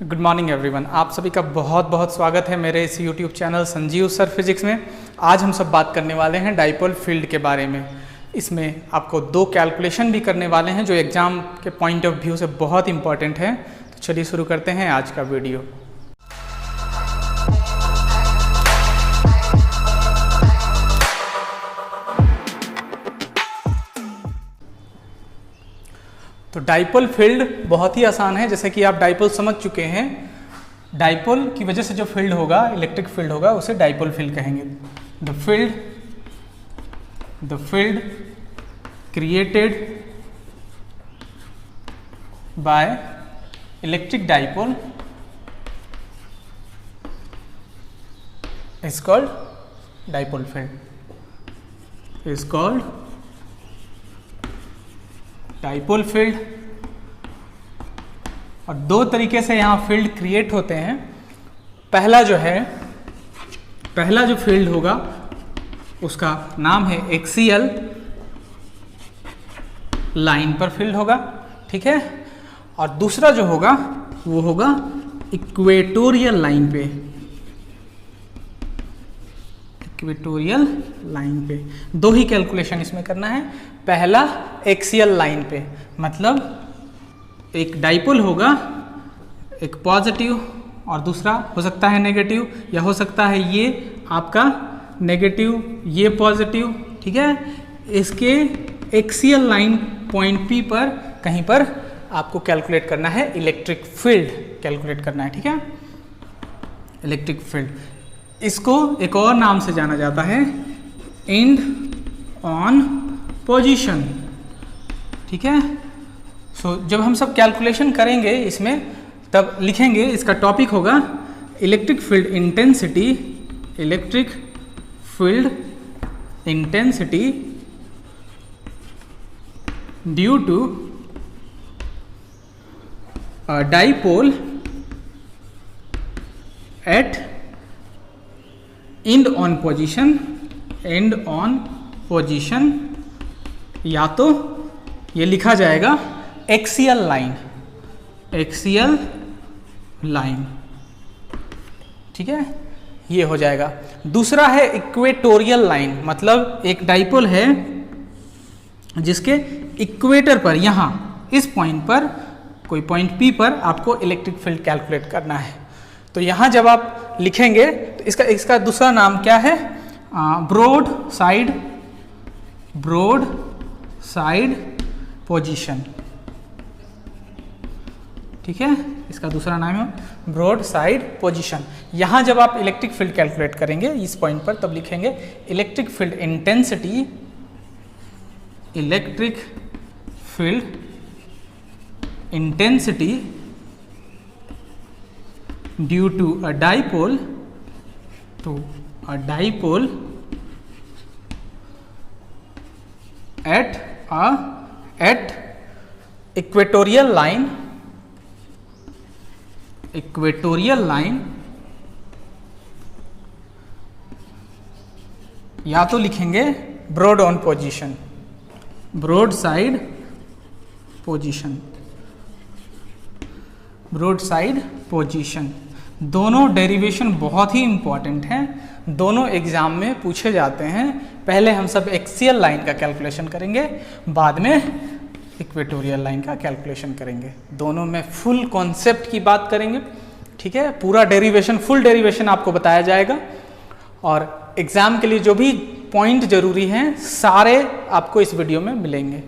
Good morning everyone. आप सभी का बहुत बहुत स्वागत है मेरे इस YouTube channel Sanjeev sir physics में। आज हम सब बात करने वाले हैं डाइपोल फील्ड के बारे में। इसमें आपको दो कैलकुलेशन भी करने वाले हैं जो एग्ज़ाम के पॉइंट ऑफ व्यू से बहुत इंपॉर्टेंट है। तो चलिए शुरू करते हैं आज का वीडियो। तो डाइपोल फील्ड बहुत ही आसान है, जैसे कि आप डाइपोल समझ चुके हैं। डाइपोल की वजह से जो फील्ड होगा, इलेक्ट्रिक फील्ड होगा, उसे डाइपोल फील्ड कहेंगे। The field created by electric dipole is called dipole field, is called dipole field. और दो तरीके से यहाँ फील्ड क्रिएट होते हैं। पहला जो फील्ड होगा उसका नाम है एक्सियल लाइन पर फील्ड होगा, ठीक है। और दूसरा जो होगा वो होगा इक्वेटोरियल लाइन पे, इक्वेटोरियल लाइन पे। दो ही कैलकुलेशन इसमें करना है। पहला एक्सियल लाइन पे, मतलब एक डाइपोल होगा, एक पॉजिटिव और दूसरा हो सकता है नेगेटिव, या हो सकता है ये आपका नेगेटिव ये पॉजिटिव, ठीक है। इसके एक्सियल लाइन पॉइंट P पर कहीं पर आपको कैलकुलेट करना है, इलेक्ट्रिक फील्ड कैलकुलेट करना है, ठीक है। इलेक्ट्रिक फील्ड इसको एक और नाम से जाना जाता है, एंड ऑन पोजीशन, ठीक है। सो जब हम सब कैलकुलेशन करेंगे इसमें, तब लिखेंगे, इसका टॉपिक होगा electric field intensity, electric field intensity due to dipole at end on position, end on position, या तो ये लिखा जाएगा एक्सियल लाइन, एक्सियल लाइन, ठीक है, ये हो जाएगा। दूसरा है इक्वेटोरियल लाइन, मतलब एक डाइपोल है जिसके इक्वेटर पर, यहाँ इस पॉइंट पर, कोई पॉइंट P पर आपको इलेक्ट्रिक फील्ड कैलकुलेट करना है। तो यहाँ जब आप लिखेंगे तो इसका दूसरा नाम क्या है, ब्रॉड साइड पोजीशन, ठीक है। इसका दूसरा नाम है ब्रॉड साइड पोजीशन। यहाँ जब आप इलेक्ट्रिक फील्ड कैलकुलेट करेंगे इस पॉइंट पर, तब लिखेंगे electric field intensity, electric field intensity due to a dipole, to a dipole at equatorial line, या तो लिखेंगे broad on position, broad side position, broad side position. दोनों डेरिवेशन बहुत ही इंपॉर्टेंट हैं, दोनों एग्जाम में पूछे जाते हैं। पहले हम सब एक्सियल लाइन का कैलकुलेशन करेंगे, बाद में इक्वेटोरियल लाइन का कैलकुलेशन करेंगे। दोनों में फुल कॉन्सेप्ट की बात करेंगे, ठीक है। पूरा डेरिवेशन, फुल डेरिवेशन आपको बताया जाएगा। और एग्जाम के लिए जो भी पॉइंट जरूरी हैं सारे आपको इस वीडियो में मिलेंगे।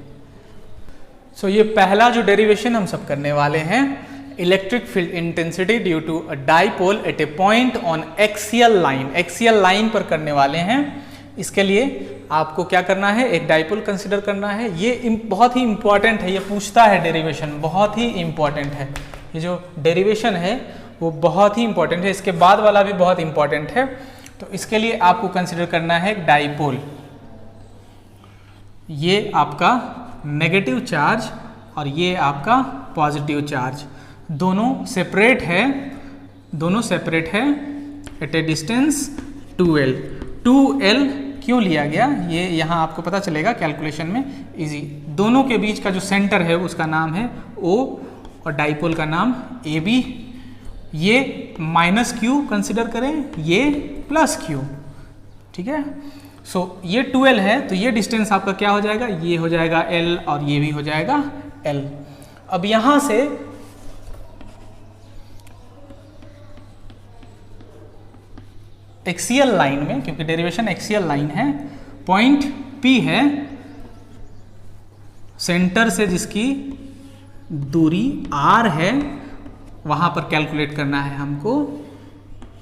सो ये पहला जो डेरिवेशन हम सब करने वाले हैं, electric field intensity due to a dipole at a point on axial line, axial line पर करने वाले हैं। इसके लिए आपको क्या करना है, एक डाइपोल कंसिडर करना है। ये बहुत ही इंपॉर्टेंट है, ये पूछता है डेरिवेशन, बहुत ही इंपॉर्टेंट है। ये जो डेरिवेशन है वो बहुत ही इंपॉर्टेंट है, इसके बाद वाला भी बहुत इंपॉर्टेंट है। तो इसके लिए आपको कंसिडर करना है एक डाइपोल, ये आपका नेगेटिव चार्ज और ये आपका पॉजिटिव चार्ज, दोनों सेपरेट है at a distance 2L। 2L क्यों लिया गया, ये यहाँ आपको पता चलेगा कैलकुलेशन में इजी। दोनों के बीच का जो सेंटर है उसका नाम है O और डाइपोल का नाम AB। ये माइनस क्यू कंसिडर करें, ये प्लस क्यू, ठीक है। सो ये 2l है तो ये डिस्टेंस आपका क्या हो जाएगा, ये हो जाएगा l और ये भी हो जाएगा l। अब यहां से एक्सियल लाइन में, क्योंकि डेरिवेशन एक्सियल लाइन है, पॉइंट P है, सेंटर से जिसकी दूरी r है, वहां पर कैलकुलेट करना है हमको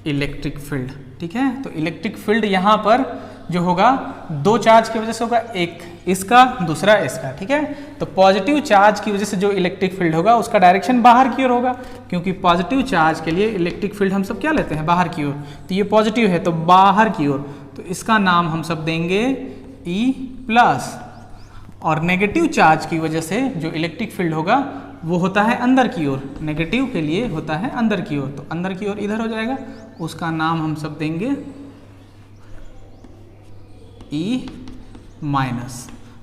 इलेक्ट्रिक फील्ड, ठीक है। तो इलेक्ट्रिक फील्ड यहां पर जो होगा दो चार्ज की वजह से होगा, एक इसका दूसरा इसका, ठीक है। तो पॉजिटिव चार्ज की वजह से जो इलेक्ट्रिक फील्ड होगा उसका डायरेक्शन बाहर की ओर होगा, क्योंकि पॉजिटिव चार्ज के लिए इलेक्ट्रिक फील्ड हम सब क्या लेते हैं, बाहर की ओर। तो ये पॉजिटिव है तो बाहर की ओर, तो इसका नाम हम सब देंगे E+। और नेगेटिव चार्ज की वजह से जो इलेक्ट्रिक फील्ड होगा वो होता है अंदर की ओर, नेगेटिव के लिए होता है अंदर की ओर, तो अंदर की ओर इधर हो जाएगा, उसका नाम हम सब देंगे E-।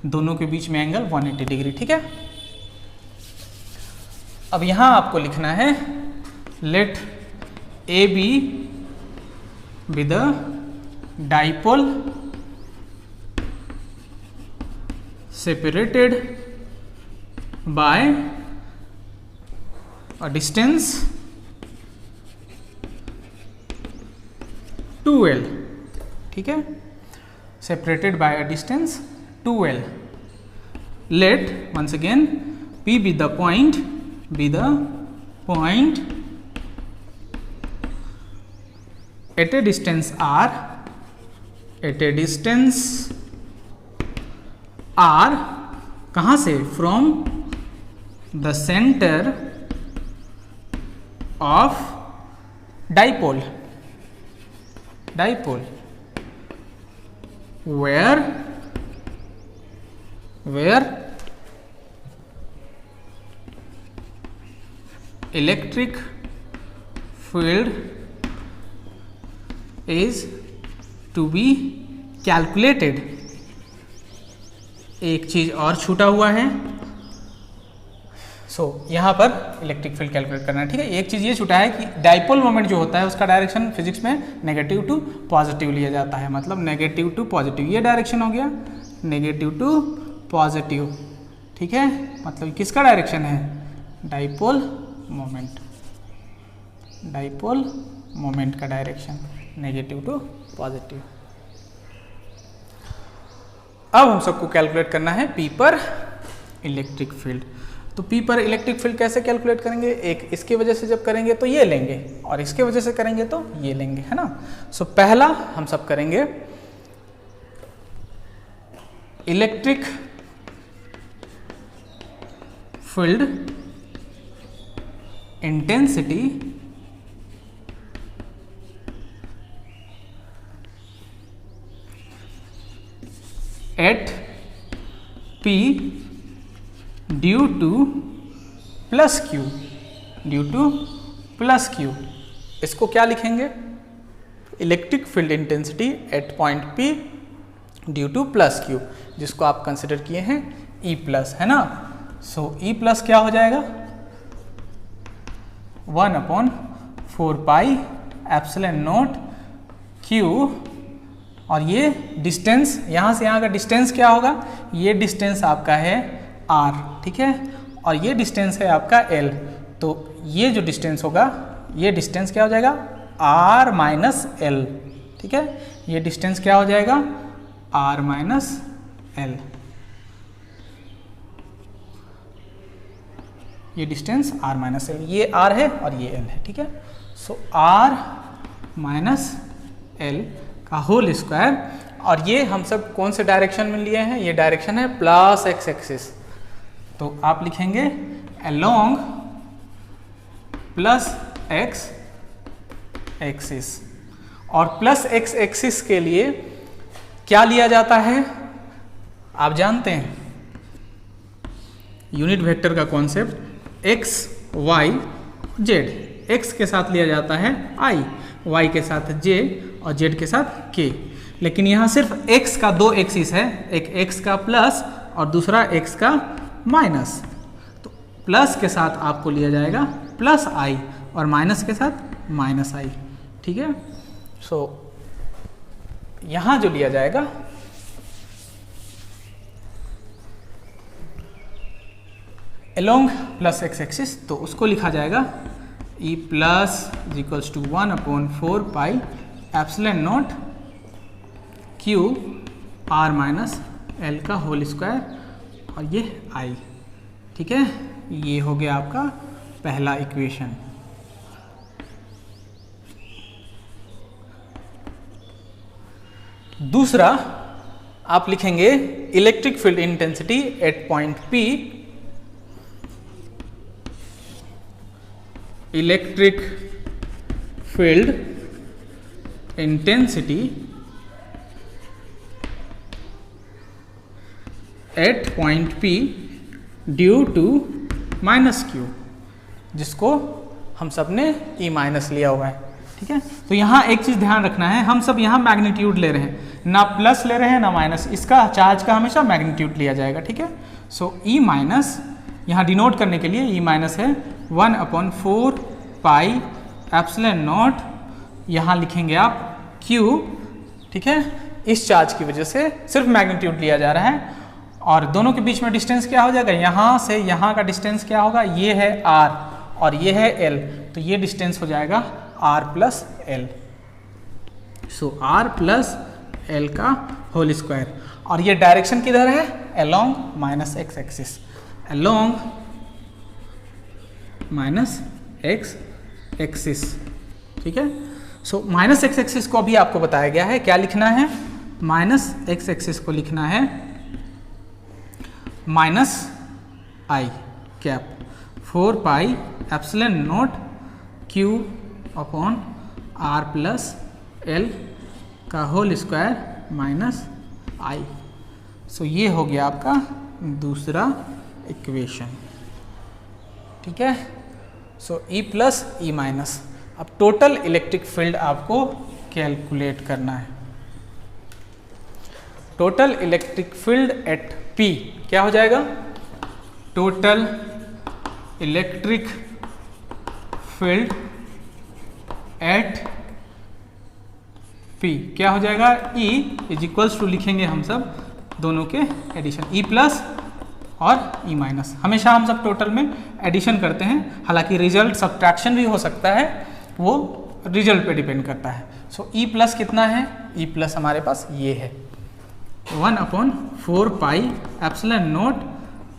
दोनों के बीच में एंगल 180 डिग्री, ठीक है। अब यहां आपको लिखना है let AB be the dipole separated by a distance 2l, ठीक है, separated by a distance 2l। let once again P be the point at a distance r, at a distance r, कहां से, from the centre of dipole, where electric field is to be calculated। एक चीज और छूटा हुआ है, यहां पर इलेक्ट्रिक फील्ड कैलकुलेट करना है, ठीक है। एक चीज ये छूटा है कि डाइपोल मोमेंट जो होता है उसका डायरेक्शन फिजिक्स में नेगेटिव टू पॉजिटिव लिया जाता है, मतलब नेगेटिव टू पॉजिटिव, ये डायरेक्शन हो गया नेगेटिव टू पॉजिटिव, ठीक है। मतलब किसका डायरेक्शन है, डाइपोल मोमेंट का डायरेक्शन नेगेटिव टू पॉजिटिव। अब हम सबको कैलकुलेट करना है P पर इलेक्ट्रिक फील्ड। तो P पर इलेक्ट्रिक फील्ड कैसे कैलकुलेट करेंगे, एक इसकी वजह से जब करेंगे तो ये लेंगे और इसके वजह से करेंगे तो ये लेंगे, है ना। पहला हम सब करेंगे electric field intensity eight P due two plus Q, इसको क्या लिखेंगे, electric field intensity at point P due two plus Q, जिसको आप कंसिडर किए हैं E+, है ना। E+ क्या हो जाएगा, 1/4πε0 Q, और ये डिस्टेंस यहाँ से यहाँ का डिस्टेंस क्या होगा, ये डिस्टेंस आपका है r, ठीक है, और ये डिस्टेंस है आपका l। तो ये जो डिस्टेंस होगा, ये डिस्टेंस क्या हो जाएगा, r माइनस l, ठीक है। ये डिस्टेंस क्या हो जाएगा, r माइनस l, ये डिस्टेंस r माइनस l, ये r है और ये l है, ठीक है। r माइनस l का होल स्क्वायर, और ये हम सब कौन से डायरेक्शन में लिए हैं, ये डायरेक्शन है प्लस x एक्सिस, तो आप लिखेंगे अलोंग प्लस x एक्सिस। और प्लस x एक्सिस के लिए क्या लिया जाता है, आप जानते हैं यूनिट वेक्टर का concept, x y z, x के साथ लिया जाता है i, y के साथ j और z के साथ k। लेकिन यहाँ सिर्फ x का दो एक्सिस है, एक x का प्लस और दूसरा x का माइनस, तो प्लस के साथ आपको लिया जाएगा प्लस i और माइनस के साथ माइनस आई, ठीक है। सो यहाँ जो लिया जाएगा along प्लस एक्स एक्सिस, तो उसको लिखा जाएगा e plus is equals to 1/4 pi epsilon not q r minus L का होल स्क्वायर और ये i, ठीक है। ये हो गया आपका पहला इक्वेशन। दूसरा आप लिखेंगे electric field intensity at point P, electric field intensity at point P due to minus Q, जिसको हम सब ने E माइनस लिया हुआ है, ठीक है। तो यहाँ एक चीज ध्यान रखना है, हम सब यहाँ मैग्नीट्यूड ले रहे हैं, ना प्लस ले रहे हैं ना माइनस, इसका चार्ज का हमेशा मैग्नीट्यूड लिया जाएगा, ठीक है। सो E माइनस यहाँ डिनोट करने के लिए E माइनस है 1/4 पाई एप्सिलॉन नॉट, यहाँ लिखेंगे आप Q, ठीक है। इस चार्ज की वजह से सिर्फ मैग्नीट्यूड लिया जा रहा है और दोनों के बीच में डिस्टेंस क्या हो जाएगा, यहाँ से यहाँ का डिस्टेंस क्या होगा, ये है R और ये है L, तो ये डिस्टेंस हो जाएगा R प्लस L। सो R प्लस L का होल स्क्वायर, और ये डायरेक्शन किधर है, along minus x axis, along minus x axis, ठीक है। सो माइनस एक्स एक्सिस को अभी आपको बताया गया है, क्या लिखना है, माइनस एक्स एक्सिस को लिखना है minus I cap 4 pi epsilon not Q upon R plus L का होल स्क्वायर माइनस आई। सो ये हो गया आपका दूसरा इक्वेशन, ठीक है। सो E प्लस E माइनस, अब टोटल इलेक्ट्रिक फील्ड आपको कैलकुलेट करना है। Total electric field eight P क्या हो जाएगा, total electric field eight P क्या हो जाएगा, E इज इक्वल्स टू लिखेंगे हम सब दोनों के एडिशन, E प्लस और E माइनस। हमेशा हम सब टोटल में एडिशन करते हैं, हालांकि रिजल्ट सब्ट्रैक्शन भी हो सकता है, वो रिजल्ट पे डिपेंड करता है। सो E प्लस कितना है, E प्लस हमारे पास ये है 1/4 pi epsilon not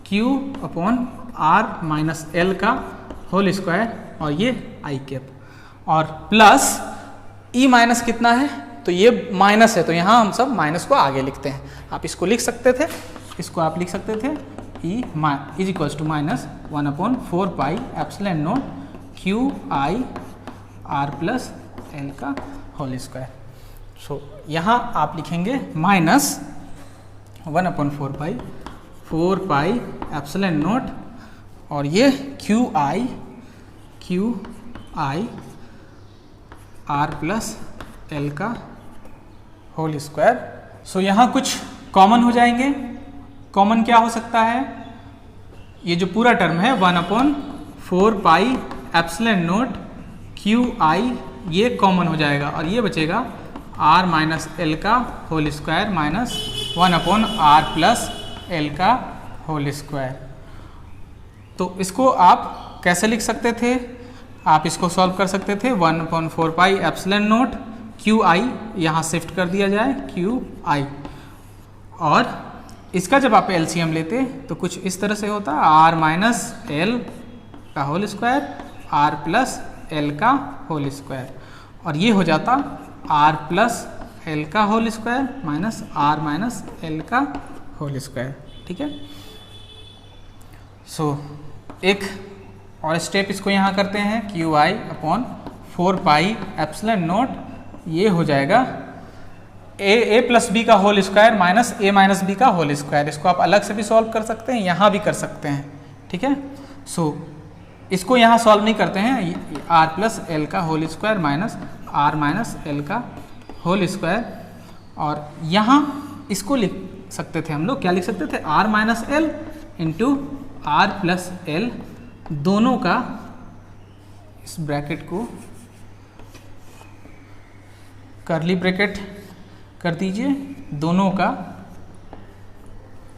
Q upon R minus L का होल स्क्वायर और ये आई कैप, और प्लस E माइनस कितना है, तो ये माइनस है, तो यहाँ हम सब माइनस को आगे लिखते हैं। आप इसको लिख सकते थे, इसको आप लिख सकते थे E is equals to minus 1/4 pi epsilon not Q I R plus L का होल स्क्वायर। सो यहाँ आप लिखेंगे माइनस 1/4 पाई एप्सिलॉन नॉट और ये Q I R plus L का होल स्क्वायर। सो यहाँ कुछ कॉमन हो जाएंगे, कॉमन क्या हो सकता है, ये जो पूरा टर्म है 1/4 pi epsilon not Q I ये कॉमन हो जाएगा और ये बचेगा R माइनस L का whole square minus 1/R plus L का होल स्क्वायर। तो इसको आप कैसे लिख सकते थे, आप इसको सॉल्व कर सकते थे 1/4 pi epsilon not Q I यहाँ शिफ्ट कर दिया जाए Q I, और इसका जब आप LCM लेते तो कुछ इस तरह से होता R माइनस L का whole square R plus L का होल स्क्वायर, और ये हो जाता R प्लस L का whole square minus R minus L का होल स्क्वायर, ठीक है। सो एक और स्टेप इसको यहाँ करते हैं Q I upon 4 pi epsilon naught, ये हो जाएगा a प्लस बी का whole square minus a minus B का होल स्क्वायर। इसको आप अलग से भी सॉल्व कर सकते हैं, यहाँ भी कर सकते हैं, ठीक है। सो इसको यहाँ सॉल्व नहीं करते हैं, R प्लस L का whole square minus R minus L का होल स्क्वायर, और यहाँ इसको लिख सकते थे हम लोग, क्या लिख सकते थे, R minus L into R plus L दोनों का इस ब्रैकेट को कर्ली ब्रैकेट कर दीजिए, दोनों का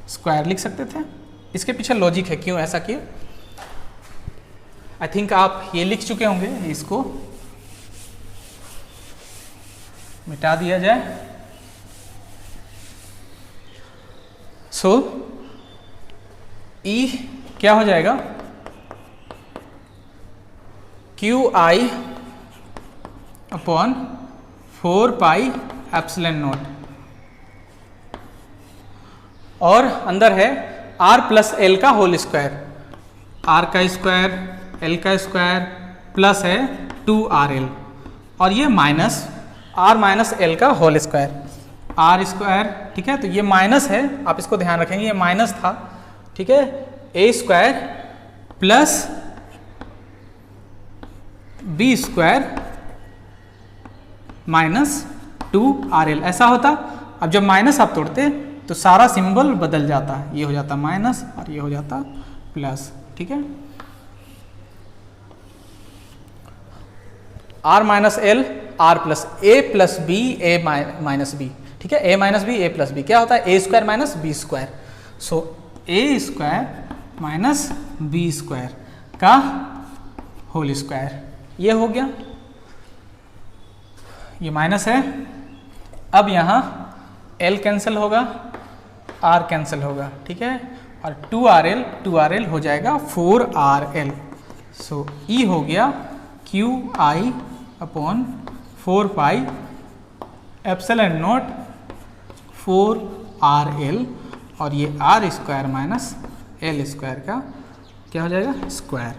स्क्वायर लिख सकते थे। इसके पीछे लॉजिक है क्यों ऐसा किए, आई थिंक आप ये लिख चुके होंगे। इसको मिटा दिया जाए। सो ई क्या हो जाएगा, Q I upon 4 pi epsilon not, और अंदर है r प्लस एल का होल स्क्वायर, r का स्क्वायर l का स्क्वायर प्लस है 2rl, और ये माइनस r माइनस एल का होल स्क्वायर, r स्क्वायर, ठीक है। तो ये माइनस है, आप इसको ध्यान रखेंगे, ये माइनस था, ठीक है। a square plus b square minus 2rl ऐसा होता। अब जब माइनस आप तोड़ते तो सारा सिंबल बदल जाता है, ये हो जाता माइनस और ये हो जाता प्लस, ठीक है। r minus L r plus A plus B A minus B, ठीक है। a minus B A plus B क्या होता है, A square minus B square. So A square minus B square का होल स्क्वायर, ये हो गया, ये माइनस है। अब यहाँ l कैंसिल होगा, r कैंसिल होगा, ठीक है, और 2rl हो जाएगा 4rl। सो ई हो गया Q I upon 4 pi epsilon not 4rl, और ये r square minus L square का क्या हो जाएगा, स्क्वायर।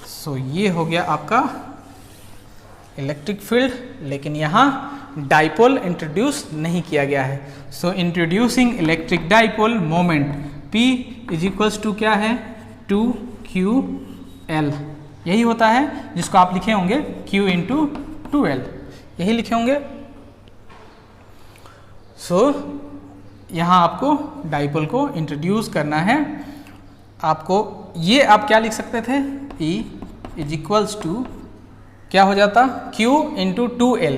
सो ये हो गया आपका इलेक्ट्रिक फील्ड, लेकिन यहाँ डाइपोल इंट्रोड्यूस नहीं किया गया है। So introducing electric dipole moment P is equals to क्या है, 2ql, यही होता है जिसको आप लिखे होंगे q इंटू 2l, यही लिखे होंगे। सो यहाँ आपको डाइपोल को इंट्रोड्यूस करना है। आपको ये आप क्या लिख सकते थे, E इज इक्वल्स टू क्या हो जाता, q इंटू 2l,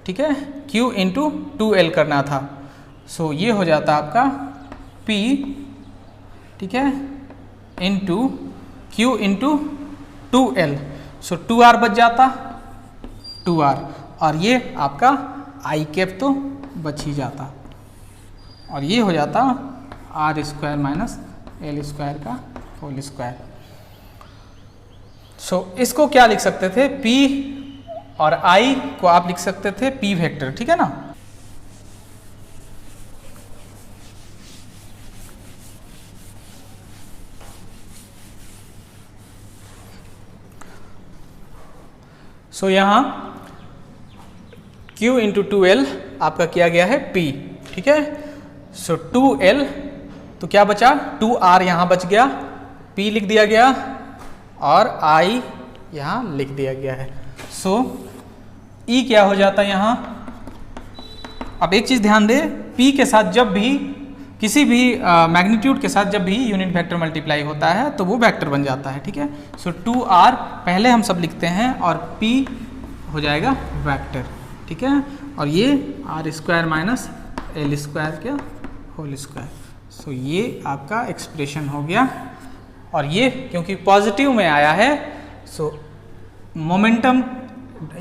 ठीक है, q इंटू 2l करना था। सो ये हो जाता आपका P, ठीक है, इंटू q इंटू 2l। सो 2r बच जाता, 2r, और ये आपका i कैप तो बच ही जाता, और ये हो जाता r square minus L square का होल स्क्वायर। सो इसको क्या लिख सकते थे, P और I को आप लिख सकते थे P वेक्टर, ठीक है ना। सो यहाँ Q इंटू 2l आपका किया गया है P, ठीक है। सो 2l तो क्या बचा, 2r यहाँ बच गया, P लिख दिया गया, और I यहाँ लिख दिया गया है। सो E क्या हो जाता है यहाँ। अब एक चीज़ ध्यान दें, P के साथ जब भी किसी भी मैग्नीट्यूड के साथ जब भी यूनिट वेक्टर मल्टीप्लाई होता है तो वो वेक्टर बन जाता है, ठीक है। सो 2r पहले हम सब लिखते हैं, और P हो जाएगा वेक्टर, ठीक है, और ये r square minus L square क्या होल स्क्वायर। सो ये आपका एक्सप्रेशन हो गया, और ये क्योंकि पॉजिटिव में आया है, सो मोमेंटम,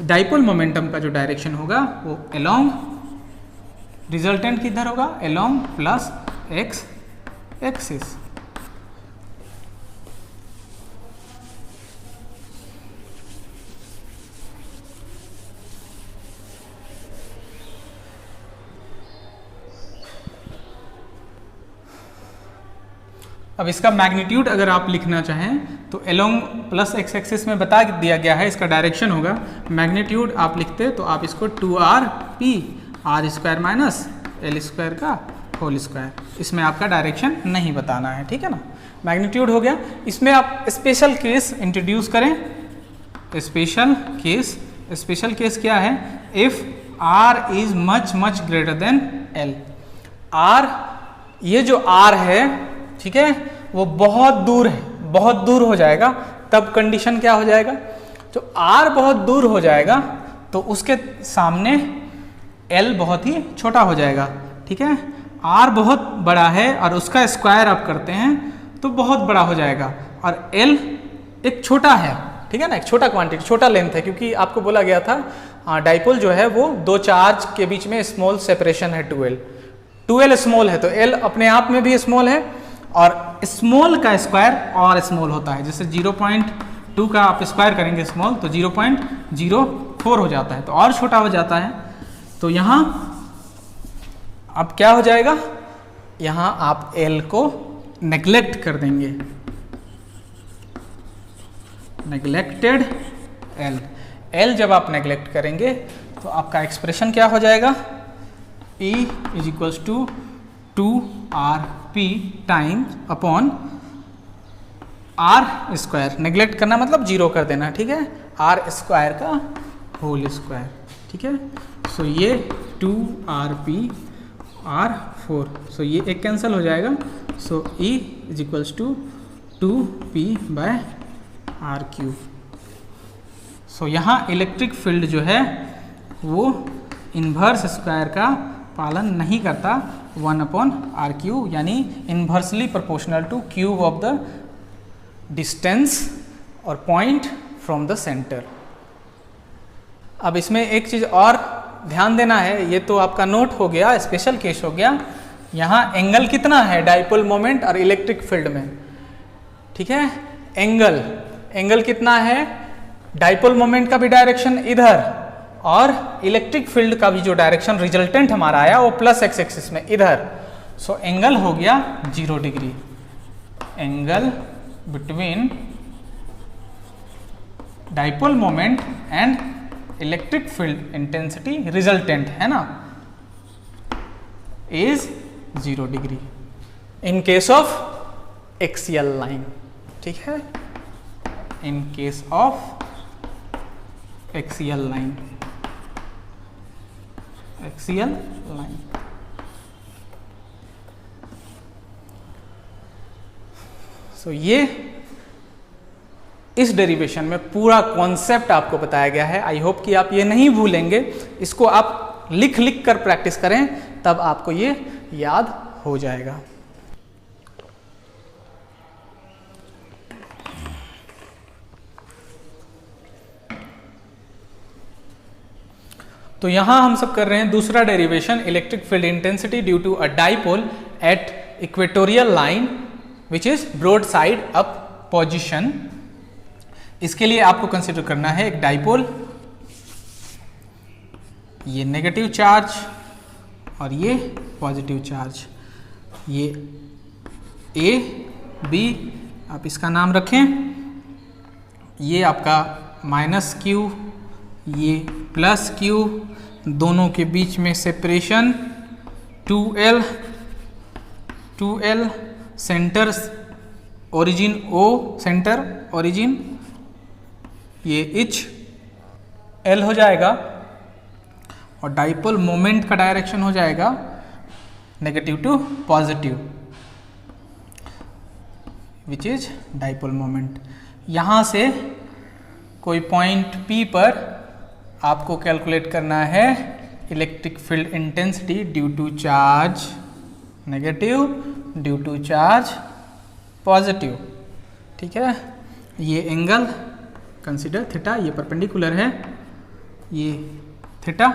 डाइपोल मोमेंटम का जो डायरेक्शन होगा वो अलोंग, रिजल्टेंट किधर होगा, अलोंग प्लस एक्स एक्सिस। अब इसका मैग्नीट्यूड अगर आप लिखना चाहें तो अलोंग प्लस एक्स एक्सिस में बता दिया गया है, इसका डायरेक्शन होगा। मैग्नीट्यूड आप लिखते तो आप इसको 2rp r square minus L square का होल स्क्वायर, इसमें आपका डायरेक्शन नहीं बताना है, ठीक है ना। मैग्नीट्यूड हो गया। इसमें आप स्पेशल केस इंट्रोड्यूस करें। स्पेशल केस क्या है, if r is much greater than l। r, ये जो r है, ठीक है, वो बहुत दूर है, बहुत दूर हो जाएगा, तब कंडीशन क्या हो जाएगा, जो r बहुत दूर हो जाएगा तो उसके सामने l बहुत ही छोटा हो जाएगा, ठीक है। r बहुत बड़ा है और उसका स्क्वायर आप करते हैं तो बहुत बड़ा हो जाएगा, और l एक छोटा है, ठीक है ना, एक छोटा क्वांटिटी, छोटा लेंथ है, क्योंकि आपको बोला गया था डाइपोल जो है वो दो चार्ज के बीच में स्मॉल सेपरेशन है 2l स्मॉल है, तो l अपने आप में भी स्मॉल है, और स्मॉल का स्क्वायर और स्मॉल होता है। जैसे 0.2 का आप स्क्वायर करेंगे स्मॉल तो 0.04 हो जाता है, तो और छोटा हो जाता है। तो यहाँ अब क्या हो जाएगा, यहाँ आप l को नेग्लेक्ट कर देंगे, नेग्लेक्टेड l जब आप नेग्लेक्ट करेंगे तो आपका एक्सप्रेशन क्या हो जाएगा, E is equals to 2rp times upon r square, neglect करना मतलब जीरो कर देना, ठीक है, r स्क्वायर का होल स्क्वायर, ठीक है। सो ये 2rp r4, सो ये एक कैंसिल हो जाएगा, so E is equals to 2p by R Q. So यहाँ इलेक्ट्रिक फील्ड जो है वो इन्वर्स स्क्वायर का पालन नहीं करता, 1/r⁴, यानी inversely proportional two cube of the distance और पॉइंट फ्रॉम द सेंटर। अब इसमें एक चीज़ और ध्यान देना है, ये तो आपका नोट हो गया, स्पेशल केस हो गया। यहाँ एंगल कितना है डाइपोल मोमेंट और इलेक्ट्रिक फील्ड में, ठीक है, एंगल कितना है, डाइपोल मोमेंट का भी डायरेक्शन इधर और इलेक्ट्रिक फील्ड का भी जो डायरेक्शन रिजल्टेंट हमारा आया वो प्लस एक्स एक्सिस में इधर। सो एंगल हो गया 0 degree, angle between dipole moment and electric field intensity resultant है ना, is 0 degree in case of axial line, ठीक है, in case of axial line, axial line. So ये इस डेरिवेशन में पूरा कॉन्सेप्ट आपको बताया गया है। आई होप कि आप ये नहीं भूलेंगे, इसको आप लिख कर प्रैक्टिस करें, तब आपको ये याद हो जाएगा। तो यहां हम सब कर रहे हैं दूसरा derivation, electric field intensity due to a dipole at equatorial line which is broad side up position. इसके लिए आपको कंसिडर करना है एक डाइपोल, ये नेगेटिव चार्ज और ये पॉजिटिव चार्ज, ये ए बी आप इसका नाम रखें, ये आपका -q, ये +q, दोनों के बीच में separation 2l, centre origin O, centre origin, ये इच L हो जाएगा, और डाइपोल मोमेंट का डायरेक्शन हो जाएगा negative to positive, which is dipole moment. यहाँ से कोई पॉइंट P पर आपको कैलकुलेट करना है electric field intensity due to charge negative, due to charge positive, ठीक है। ये एंगल कंसिडर थीटा, ये परपेंडिकुलर है, ये थीटा।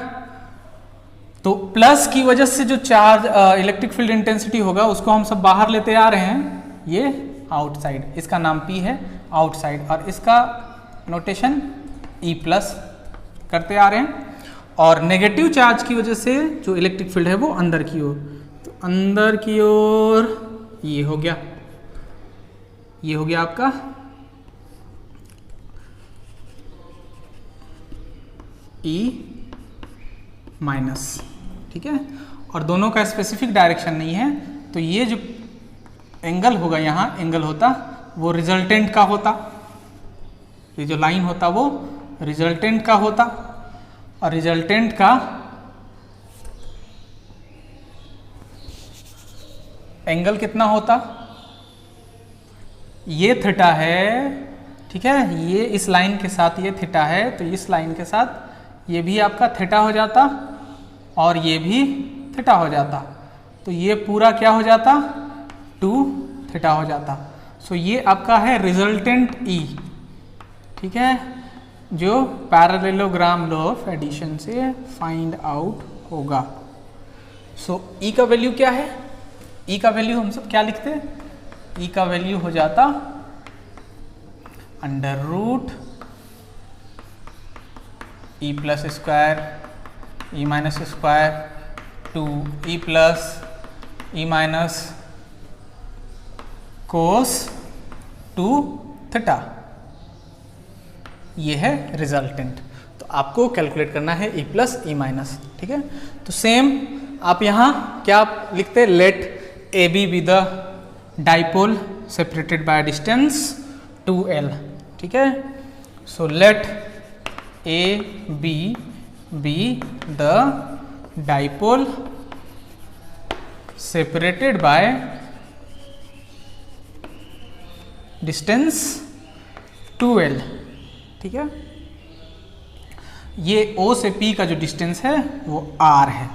तो प्लस की वजह से जो चार्ज इलेक्ट्रिक फील्ड इंटेंसिटी होगा उसको हम सब बाहर लेते आ रहे हैं, ये आउटसाइड, इसका नाम P है आउटसाइड, और इसका नोटेशन E+ करते आ रहे हैं। और नेगेटिव चार्ज की वजह से जो इलेक्ट्रिक फील्ड है वो अंदर की ओर, तो अंदर की ओर ये हो गया, ये हो गया आपका E-, ठीक है। और दोनों का स्पेसिफिक डायरेक्शन नहीं है, तो ये जो एंगल होगा यहाँ एंगल होता वो रिजल्टेंट का होता, ये जो लाइन होता वो रिजल्टेंट का होता, और रिजल्टेंट का एंगल कितना होता, ये थीटा है, ठीक है, ये इस लाइन के साथ ये थीटा है, तो इस लाइन के साथ ये भी आपका थीटा हो जाता और ये भी थीटा हो जाता, तो ये पूरा क्या हो जाता 2 थीटा हो जाता। सो ये आपका है रिजल्टेंट ई, ठीक है, जो पैरेललोग्राम लॉ ऑफ एडिशन से फाइंड आउट होगा। सो ई का वैल्यू क्या है, ई का वैल्यू हम सब क्या लिखते हैं, ई का वैल्यू हो जाता under root E plus square E minus square two E plus E minus cos 2 theta, ये है रिजल्टेंट। तो आपको कैलकुलेट करना है ई प्लस ई माइनस, ठीक है। तो सेम आप यहाँ क्या लिखते हैं, let A B be the dipole separated by distance 2l, ठीक है। सो let A B be the dipole separated by distance 2l, ठीक है। ये O से P का जो डिस्टेंस है वो R है।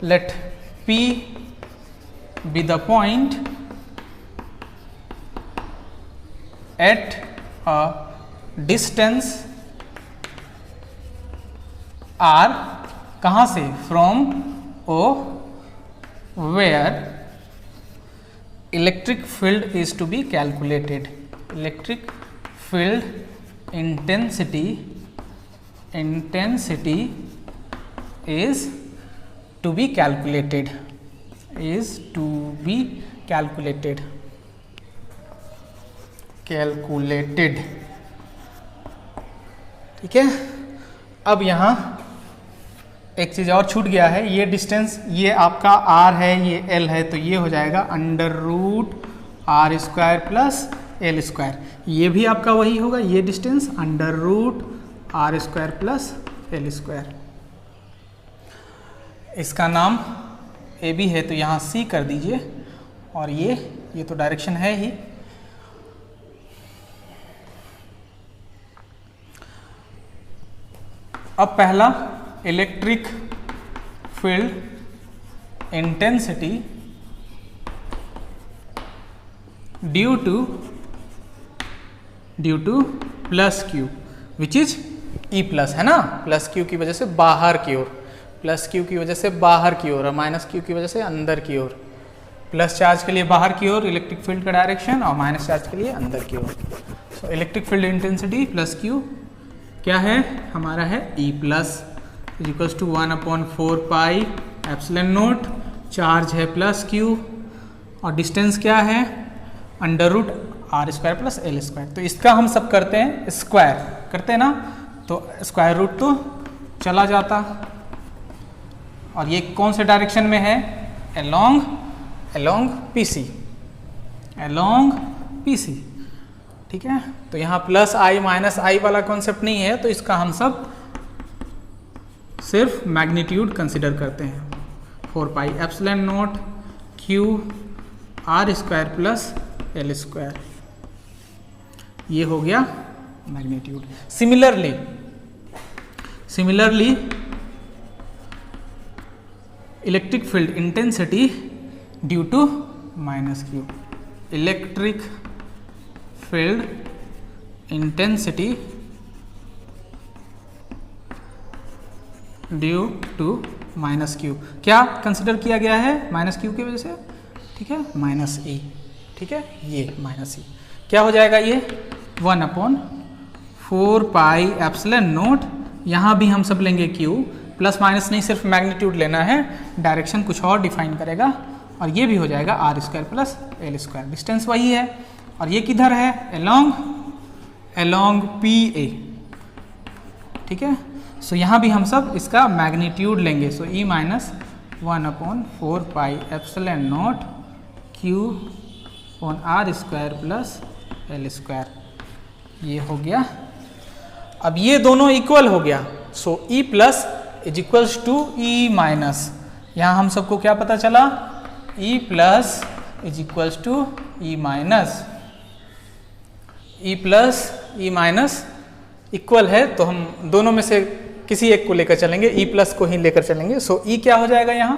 Let P be the point at a distance R, कहाँ से, from O, where electric field is to be calculated, electric field intensity is to be calculated, ठीक है। अब यहाँ एक चीज़ और छूट गया है, ये डिस्टेंस, ये आपका r है, ये l है, तो ये हो जाएगा under root r square plus l square, ये भी आपका वही होगा, ये distance under root r square plus l square. इसका नाम ए बी है तो यहाँ C कर दीजिए, और ये तो डायरेक्शन है ही। अब पहला electric field intensity due two plus Q which is E plus, है ना, प्लस क्यू की वजह से बाहर की ओर, प्लस क्यू की वजह से बाहर की ओर और माइनस क्यू की वजह से अंदर की ओर। प्लस चार्ज के लिए बाहर की ओर इलेक्ट्रिक फील्ड का डायरेक्शन और माइनस चार्ज के लिए अंदर की ओर। So electric field intensity plus Q क्या है हमारा, है E plus equals to 1/4 pi epsilon naught, charge है प्लस क्यू और डिस्टेंस क्या है under root R square plus L square. तो इसका हम सब करते हैं स्क्वायर, करते हैं ना, तो स्क्वायर रूट तो चला जाता, और ये कौन से डायरेक्शन में है, अलोंग पीसी, ठीक है। तो यहाँ प्लस आई माइनस आई वाला कॉन्सेप्ट नहीं है, तो इसका हम सब सिर्फ मैग्नीट्यूड कंसिडर करते हैं, 4 pi epsilon naught Q R square plus L square, ये हो गया magnitude. Similarly electric field intensity due to minus Q, electric field intensity due to minus Q, क्या कंसिडर किया गया है माइनस क्यू की वजह से, ठीक है, माइनस ई, ठीक है, ये माइनस ई क्या हो जाएगा, ये 1/4 पाई एप्सिलॉन नोट, यहाँ भी हम सब लेंगे क्यू, प्लस माइनस नहीं सिर्फ मैग्नीट्यूड लेना है, डायरेक्शन कुछ और डिफाइन करेगा, और ये भी हो जाएगा R square plus L square, distance वही है, और ये किधर है, अलोंग पी ए, ठीक है। सो यहाँ भी हम सब इसका मैग्नीट्यूड लेंगे, so E minus 1/4 pi epsilon naught Q on R square plus L square, ये हो गया। अब ये दोनों इक्वल हो गया, so E plus is equals to E minus, यहाँ हम सबको क्या पता चला, E plus is equals to E minus E plus E minus equal है, तो हम दोनों में से किसी एक को लेकर चलेंगे, ई प्लस को ही लेकर चलेंगे। सो ई क्या हो जाएगा यहाँ,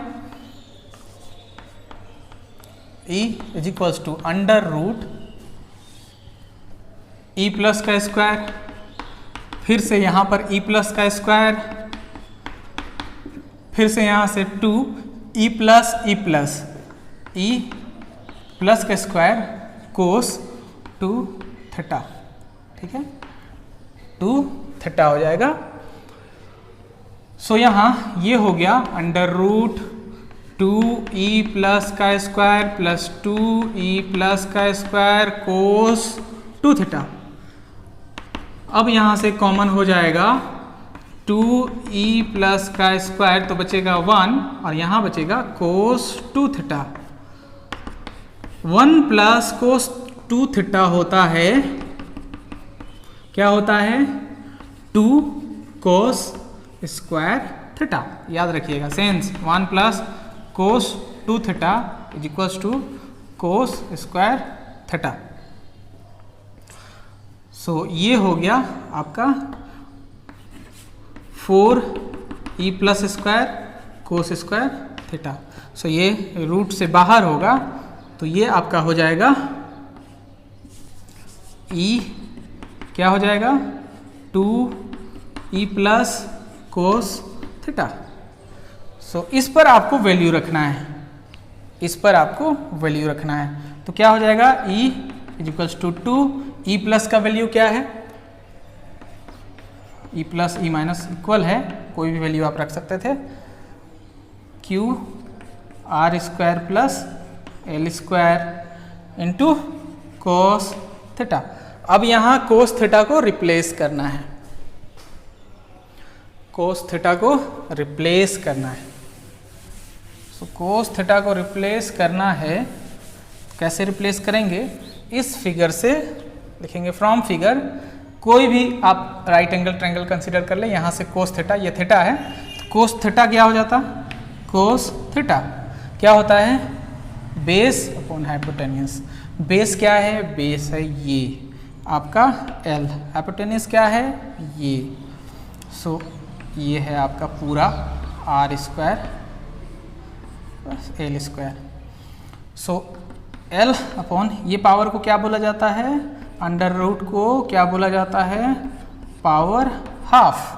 E is equals to under root E plus का स्क्वायर, फिर से यहाँ पर ई प्लस का स्क्वायर, फिर से यहाँ से 2 ई प्लस ई प्लस का स्क्वायर कोस 2 थीटा, ठीक है, 2 थीटा हो जाएगा। सो यहाँ ये हो गया अंडर रूट 2 ई प्लस का स्क्वायर प्लस 2 ई प्लस का स्क्वायर कोस 2 थीटा। अब यहाँ से कॉमन हो जाएगा 2 ई प्लस का स्क्वायर, तो बचेगा 1 और यहाँ बचेगा कोस 2 थीटा। 1 प्लस कोस 2 थीटा होता है, क्या होता है, 2 कोस स्क्वायर थीटा, याद रखिएगा। Since 1 plus cos 2 theta is equals to cos square theta. So ये हो गया आपका 4 E plus square cos square theta. So ये रूट से बाहर होगा, तो ये आपका हो जाएगा ई, क्या हो जाएगा, 2 ई प्लस कोस थीटा। सो इस पर आपको वैल्यू रखना है, इस पर आपको वैल्यू रखना है। तो क्या हो जाएगा, E is equals to 2, E plus का वैल्यू क्या है, E plus E minus equal है, कोई भी वैल्यू आप रख सकते थे, Q R square plus L square into cos theta. अब यहाँ कोस थीटा को रिप्लेस करना है, कोस थीटा को रिप्लेस करना है। सो कोस थीटा को रिप्लेस करना है, कैसे रिप्लेस करेंगे, इस फिगर से लिखेंगे, फ्रॉम फिगर कोई भी आप राइट एंगल ट्रायंगल कंसीडर कर ले, यहाँ से कोस थीटा, ये थीटा है, तो कोस थीटा क्या हो जाता, कोस थीटा क्या होता है, बेस अपॉन हाइपोटेन्यूस। बेस क्या है, बेस है ये आपका एल, हाइपोटेन्यूस क्या है ये। सो ये है आपका पूरा R square plus L square. So L upon ये पावर को क्या बोला जाता है, अंडर रूट को क्या बोला जाता है, पावर हाफ,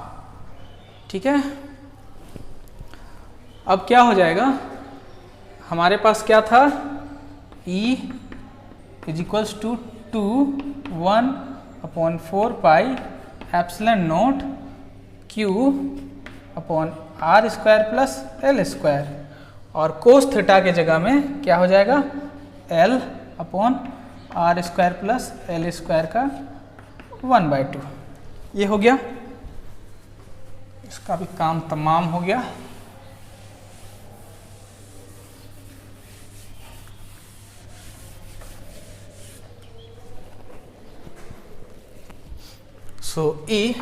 ठीक है। अब क्या हो जाएगा, हमारे पास क्या था, E is equals to 2 1 upon 4 pi epsilon not Q upon R square plus L square, और कोस थीटा के जगह में क्या हो जाएगा, L upon R square plus L square का 1/2। ये हो गया, इसका भी काम तमाम हो गया। सो E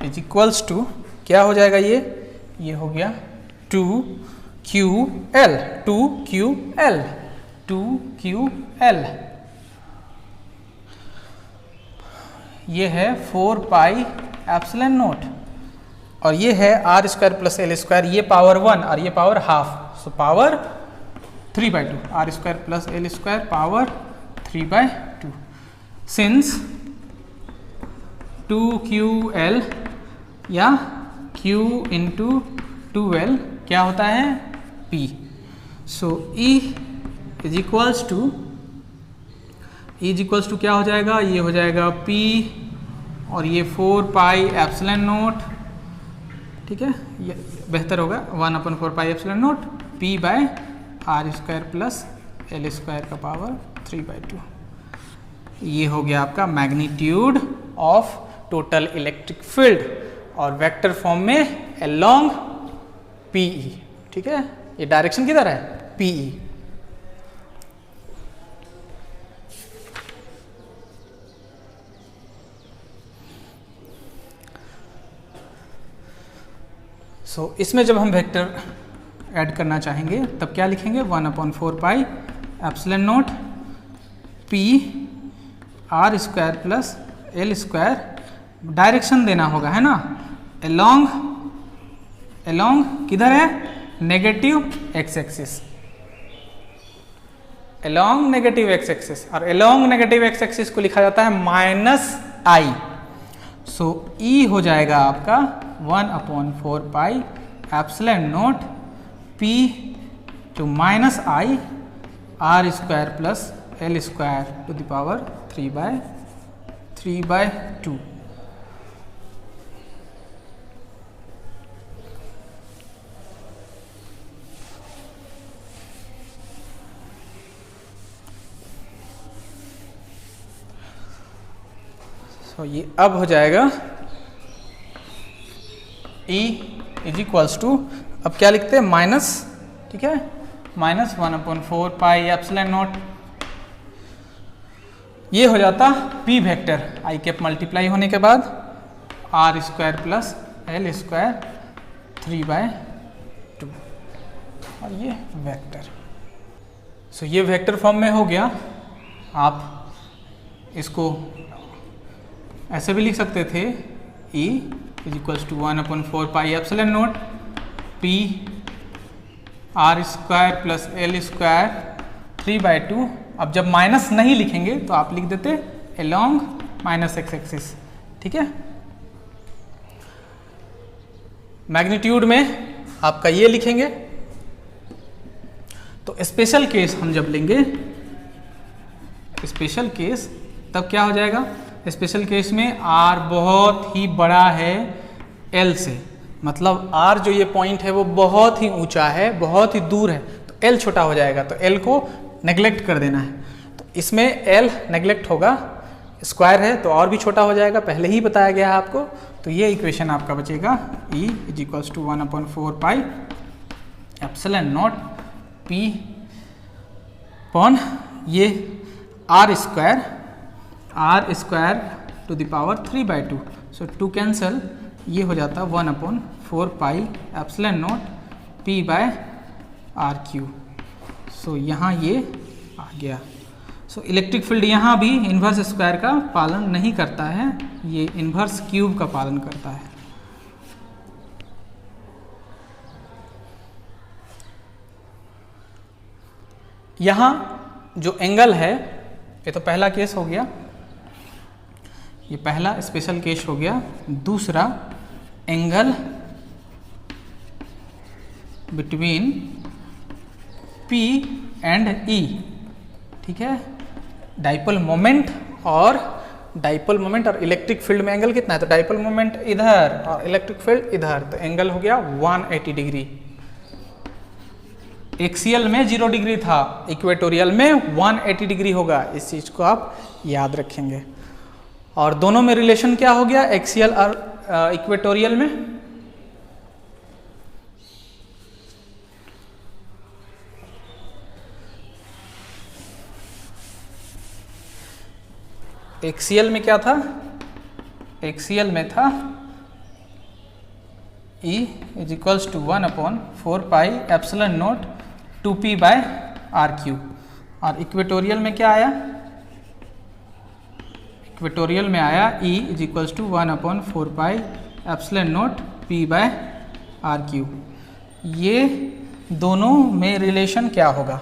इज इक्वल्स टू क्या हो जाएगा, ये हो गया 2QL 2QL, ये है 4 पाई एप्सिलॉन नॉट, और ये है R square plus L square, ये पावर 1 और ये power half, so power 3/2, R square plus L square power 3/2। Since 2QL या Q इंटू 2L क्या होता है, P। So E is equals to क्या हो जाएगा, ये हो जाएगा P और ये 4 पाई एप्सिलॉन नॉट, ठीक है, ये बेहतर होगा 1/4 pi epsilon not P by R square plus L square का पावर 3/2। ये हो गया आपका magnitude of total electric field, और वेक्टर फॉर्म में अलोंग PE, ठीक है, ये डायरेक्शन किधर है, PE। सो इसमें जब हम वेक्टर ऐड करना चाहेंगे तब क्या लिखेंगे 1/4 pi epsilon nought P R square plus L square. Direction देना होगा है ना, एलोंग किधर है, negative x axis, along negative x axis, और एलोंग नेगेटिव एक्स एक्सिस को लिखा जाता है -i। सो ई हो जाएगा आपका 1/4 pi epsilon nought P to -i R square plus L square to the power 3/2। तो ये अब हो जाएगा E इज इक्वल्स टू, अब क्या लिखते हैं माइनस, ठीक है, -1/4 पाई एप्सिलॉन नॉट, ये हो जाता P vector i cap multiply होने के बाद R square plus L square 3/2 और ये वेक्टर। सो ये वेक्टर फॉर्म में हो गया। आप इसको ऐसे भी लिख सकते थे E is equals to 1/4 pi epsilon not P R square plus L square 3/2। अब जब माइनस नहीं लिखेंगे तो आप लिख देते एलोंग -x एक्सिस, ठीक है। मैग्नीट्यूड में आपका ये लिखेंगे। तो स्पेशल केस हम जब लेंगे, स्पेशल केस, तब क्या हो जाएगा, स्पेशल केस में r बहुत ही बड़ा है l से, मतलब r जो ये पॉइंट है वो बहुत ही ऊंचा है, बहुत ही दूर है, तो l छोटा हो जाएगा, तो l को नेग्लेक्ट कर देना है। तो इसमें l नेग्लेक्ट होगा, स्क्वायर है तो और भी छोटा हो जाएगा, पहले ही बताया गया है आपको। तो ये इक्वेशन आपका बचेगा E is equals to 1/4 pi epsilon not P upon ये R square to the power 3/2। So 2 cancel, ये हो जाता 1/4 पाई एप्सिलॉन नॉट P/r³। सो यहाँ ये आ गया। सो इलेक्ट्रिक फील्ड यहाँ भी इन्वर्स स्क्वायर का पालन नहीं करता है, ये इन्वर्स क्यूब का पालन करता है। यहाँ जो एंगल है, ये तो पहला केस हो गया, ये पहला स्पेशल केस हो गया। दूसरा angle between P and E, ठीक है। डाइपोल मोमेंट और इलेक्ट्रिक फील्ड में एंगल कितना है, तो डाइपोल मोमेंट इधर और इलेक्ट्रिक फील्ड इधर, तो एंगल हो गया 180 डिग्री। एक्सियल में 0 डिग्री था, इक्वेटोरियल में 180 डिग्री होगा, इस चीज को आप याद रखेंगे। और दोनों में रिलेशन क्या हो गया, एक्सियल और इक्वेटोरियल में एक्सियल में क्या था, एक्सियल में था E is equals to 1/4 pi epsilon nought 2p/r³। और इक्वेटोरियल में क्या आया, इक्वेटोरियल में आया E is equals to 1/4 pi epsilon nought p/r³। ये दोनों में रिलेशन क्या होगा,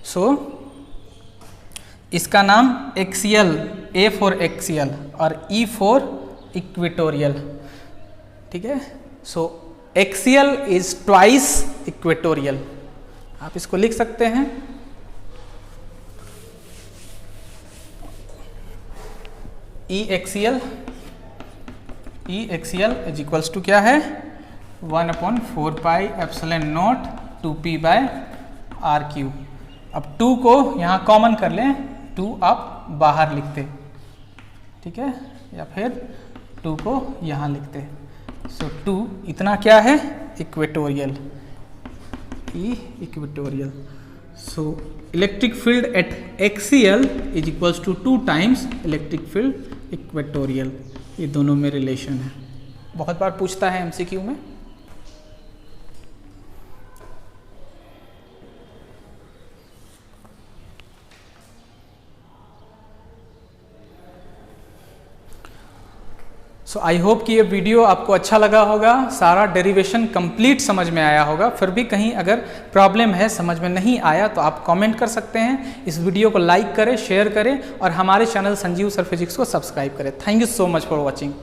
सो इसका नाम एक्सियल, A फॉर एक्सियल और E फॉर इक्वेटोरियल, ठीक है। So axial is twice equatorial, आप इसको लिख सकते हैं। E axial is equals to क्या है 1/4 पाई एप्सिलॉन नॉट 2p/r³। अब 2 को यहाँ कॉमन कर लें, 2 आप बाहर लिखते, ठीक है, या फिर 2 को यहाँ लिखते। सो 2 इतना क्या है, equatorial, E equatorial. So electric field at axial is equals to 2 times electric field equatorial. ये दोनों में रिलेशन है, बहुत बार पूछता है MCQ में। सो आई होप कि ये वीडियो आपको अच्छा लगा होगा, सारा डेरिवेशन कंप्लीट समझ में आया होगा। फिर भी कहीं अगर प्रॉब्लम है, समझ में नहीं आया, तो आप कमेंट कर सकते हैं। इस वीडियो को लाइक करें, शेयर करें और हमारे चैनल संजीव सर फिजिक्स को सब्सक्राइब करें। Thank you so much for watching.